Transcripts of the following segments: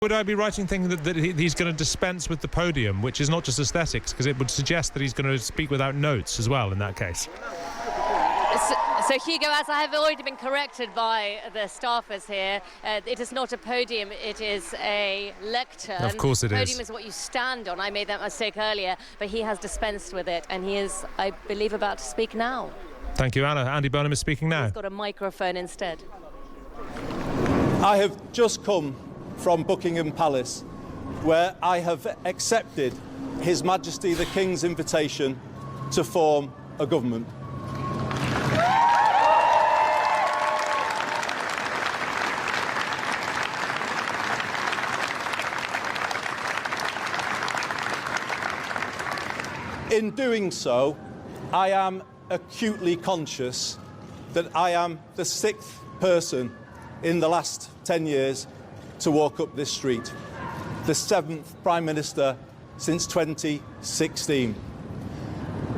Would I be right in thinking that he's going to dispense with the podium, which is not just aesthetics, because it would suggest that he's going to speak without notes as well in that case? So Hugo, as I have already been corrected by the staffers here, it is not a podium, it is a lectern. Of course it is. Podium is what you stand on. I made that mistake earlier, but he has dispensed with it, and he is, I believe, about to speak now. Thank you, Anna. Andy Burnham is speaking now. He's got a microphone instead. I have just come from Buckingham Palace, where I have accepted His Majesty the King's invitation to form a government. In doing so, I am acutely conscious that I am the 6th person in the last 10 years to walk up this street, the 7th Prime Minister since 2016,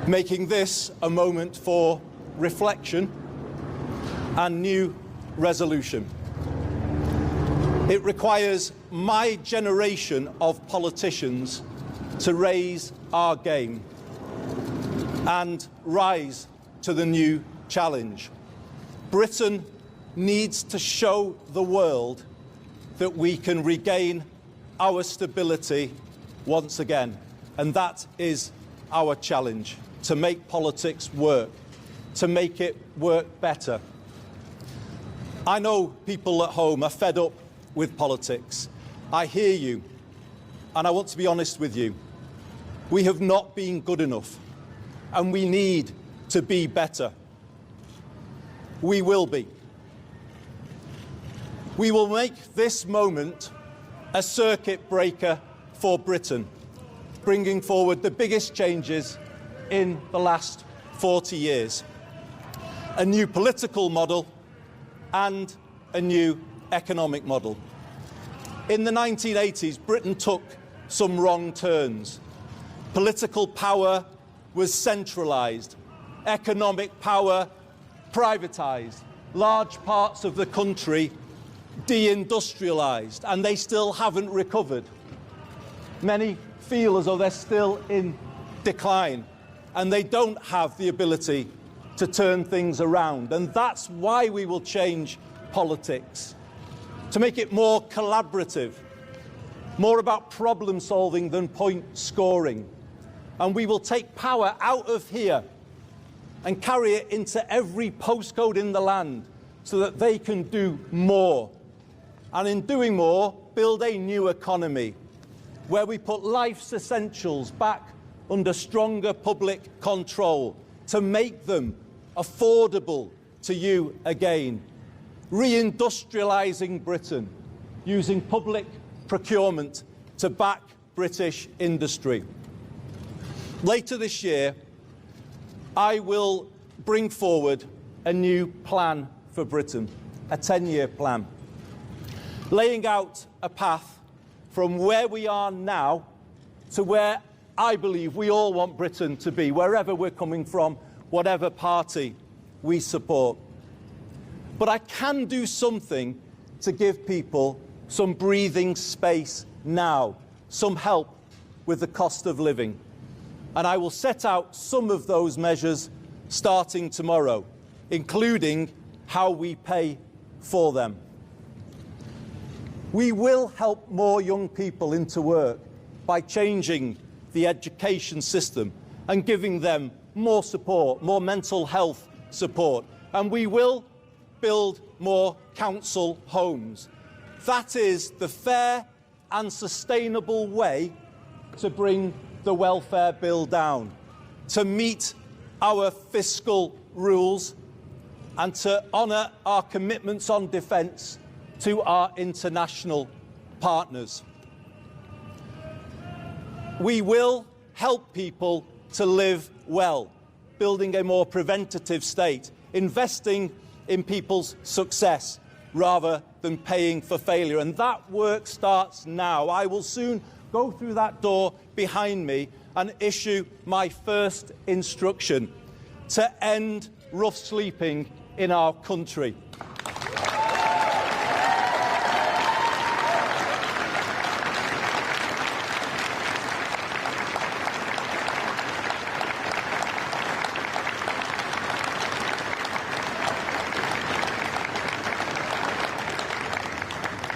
making this a moment for reflection and new resolution. It requires my generation of politicians to raise our game and rise to the new challenge. Britain needs to show the world that we can regain our stability once again. And that is our challenge, to make politics work, to make it work better. I know people at home are fed up with politics. I hear you, and I want to be honest with you. We have not been good enough, and we need to be better. We will be. We will make this moment a circuit breaker for Britain, bringing forward the biggest changes in the last 40 years. A new political model and a new economic model. In the 1980s, Britain took some wrong turns. Political power was centralised, economic power privatised, large parts of the country deindustrialised, and they still haven't recovered. Many feel as though they're still in decline, and they don't have the ability to turn things around. And that's why we will change politics, to make it more collaborative, more about problem solving than point scoring. And we will take power out of here and carry it into every postcode in the land so that they can do more. And in doing more, build a new economy where we put life's essentials back under stronger public control to make them affordable to you again. Reindustrialising Britain, using public procurement to back British industry. Later this year, I will bring forward a new plan for Britain, a 10-year plan, laying out a path from where we are now to where I believe we all want Britain to be, wherever we're coming from, whatever party we support. But I can do something to give people some breathing space now, some help with the cost of living. And I will set out some of those measures starting tomorrow, including how we pay for them. We will help more young people into work by changing the education system and giving them more support, more mental health support. And we will build more council homes. That is the fair and sustainable way to bring the welfare bill down, to meet our fiscal rules and to honour our commitments on defence to our international partners. We will help people to live well, building a more preventative state, investing in people's success rather than paying for failure. And that work starts now. I will soon go through that door behind me and issue my first instruction to end rough sleeping in our country.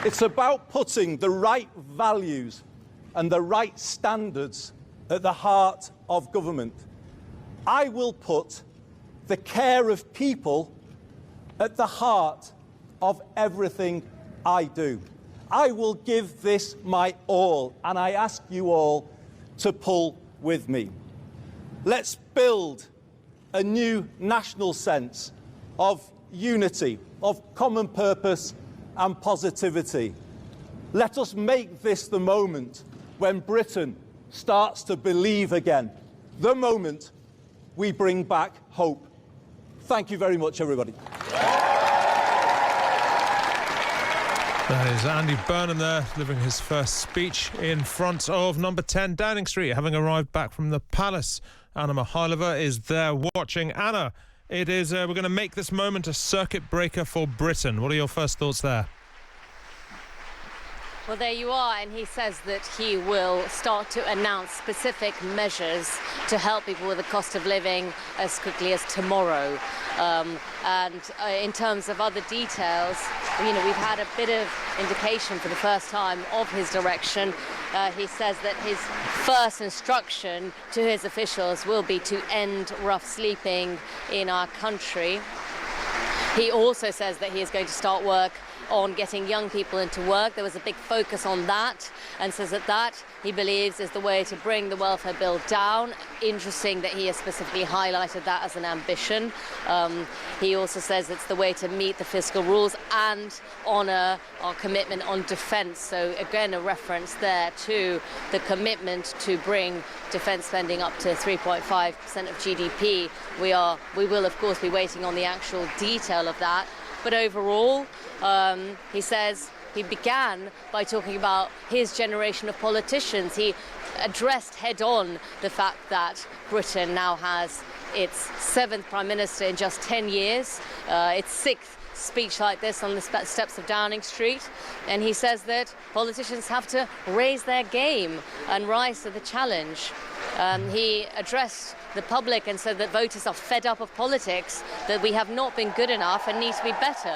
It's about putting the right values and the right standards at the heart of government. I will put the care of people at the heart of everything I do. I will give this my all, and I ask you all to pull with me. Let's build a new national sense of unity, of common purpose and positivity. Let us make this the moment when Britain starts to believe again, the moment we bring back hope. Thank you very much, everybody. That is Andy Burnham there, delivering his first speech in front of number 10 Downing Street, having arrived back from the Palace. Anna Mikhailova is there watching. Anna, it is we're going to make this moment a circuit breaker for Britain. What are your first thoughts there? Well, there you are, and he says that he will start to announce specific measures to help people with the cost of living as quickly as tomorrow. In terms of other details, we've had a bit of indication for the first time of his direction. He says that his first instruction to his officials will be to end rough sleeping in our country. He also says that he is going to start work on getting young people into work. There was a big focus on that, and says that he believes is the way to bring the welfare bill down. Interesting that he has specifically highlighted that as an ambition. He also says it's the way to meet the fiscal rules and honour our commitment on defence. So again, a reference there to the commitment to bring defence spending up to 3.5% of GDP. We will of course be waiting on the actual detail of that. But overall, he says he began by talking about his generation of politicians. He addressed head-on the fact that Britain now has its 7th Prime Minister in just 10 years, its 6th speech like this on the steps of Downing Street. And he says that politicians have to raise their game and rise to the challenge. He addressed the public and said that voters are fed up of politics, that we have not been good enough and need to be better.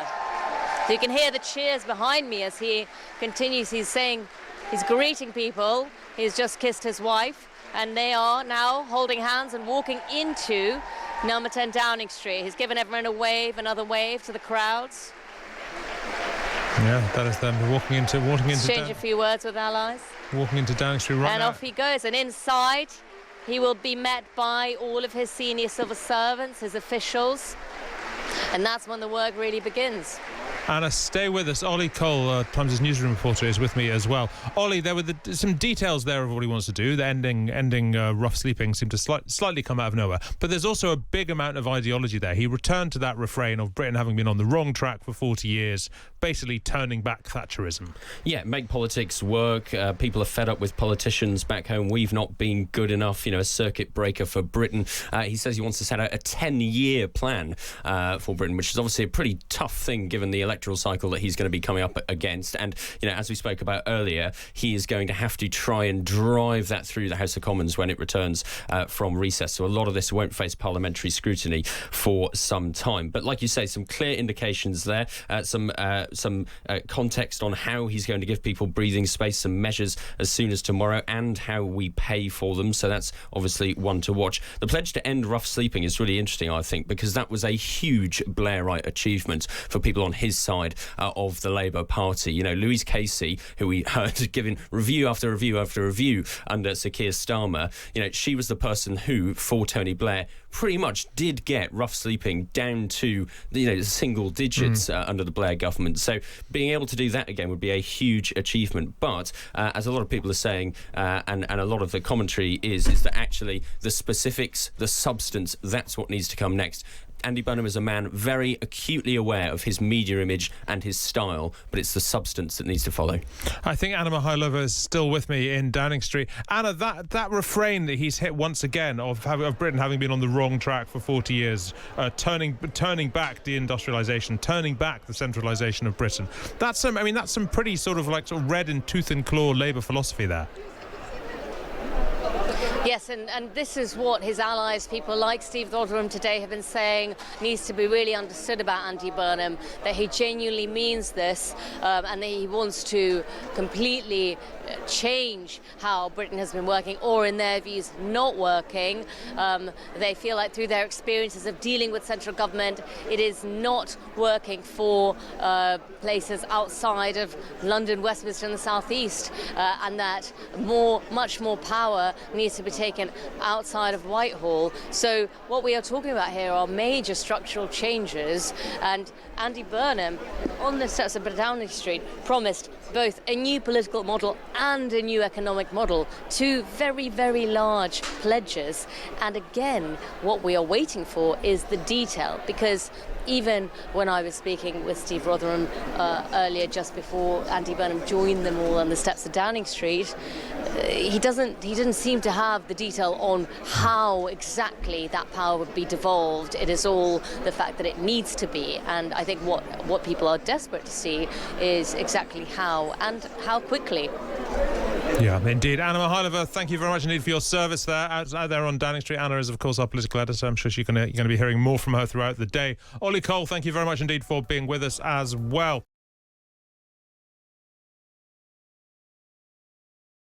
So you can hear the cheers behind me as he continues. He's saying, he's greeting people. He's just kissed his wife, and they are now holding hands and walking into number 10 Downing Street. He's given everyone a wave, another wave to the crowds. Yeah, that is them walking into exchange a few words with allies. Walking into Downing Street right now. And off he goes. And inside, he will be met by all of his senior civil servants, his officials. And that's when the work really begins. Anna, stay with us. Ollie Cole, Times' newsroom reporter, is with me as well. Ollie, there were some details there of what he wants to do. The ending rough sleeping seemed to slightly come out of nowhere. But there's also a big amount of ideology there. He returned to that refrain of Britain having been on the wrong track for 40 years, basically turning back Thatcherism. Yeah, make politics work. People are fed up with politicians back home. We've not been good enough, a circuit breaker for Britain. He says he wants to set out a 10-year plan for Britain, which is obviously a pretty tough thing given the electoral cycle that he's going to be coming up against. And, as we spoke about earlier, he is going to have to try and drive that through the House of Commons when it returns from recess. So a lot of this won't face parliamentary scrutiny for some time. But like you say, some clear indications there, some context on how he's going to give people breathing space, some measures as soon as tomorrow, and how we pay for them. So that's obviously one to watch. The pledge to end rough sleeping is really interesting, I think, because that was a huge Blairite achievement for people on his side of the Labour Party. Louise Casey, who we heard giving review after review after review under Sir Keir Starmer, she was the person who, for Tony Blair, pretty much did get rough sleeping down to single digits under the Blair government. So being able to do that again would be a huge achievement. But as a lot of people are saying, and a lot of the commentary is that actually the specifics, the substance, that's what needs to come next. Andy Burnham is a man very acutely aware of his media image and his style, but it's the substance that needs to follow. I think Anna Mikhailova is still with me in Downing Street. Anna, that refrain that he's hit once again of Britain having been on the wrong track for 40 years, turning back deindustrialisation, turning back the centralisation of Britain. That's some pretty sort of red in tooth and claw Labour philosophy there. Yes, and this is what his allies, people like Steve Rotherham today, have been saying needs to be really understood about Andy Burnham, that he genuinely means this, and that he wants to completely change how Britain has been working, or in their views not working. They feel like through their experiences of dealing with central government, it is not working for places outside of London, Westminster and the South East, and that much more power needs to be taken outside of Whitehall. So what we are talking about here are major structural changes, and Andy Burnham on the steps of Downing Street promised both a new political model and a new economic model, two very, very large pledges. And again, what we are waiting for is the detail, because even when I was speaking with Steve Rotherham earlier, just before Andy Burnham joined them all on the steps of Downing Street, he didn't seem to have the detail on how exactly that power would be devolved. It is all the fact that it needs to be, and I think what people are desperate to see is exactly how and how quickly. Yeah, indeed. Anna Mikhailova, thank you very much indeed for your service there out there on Downing Street. Anna is, of course, our political editor. I'm sure you're going to be hearing more from her throughout the day. Ollie Cole, thank you very much indeed for being with us as well.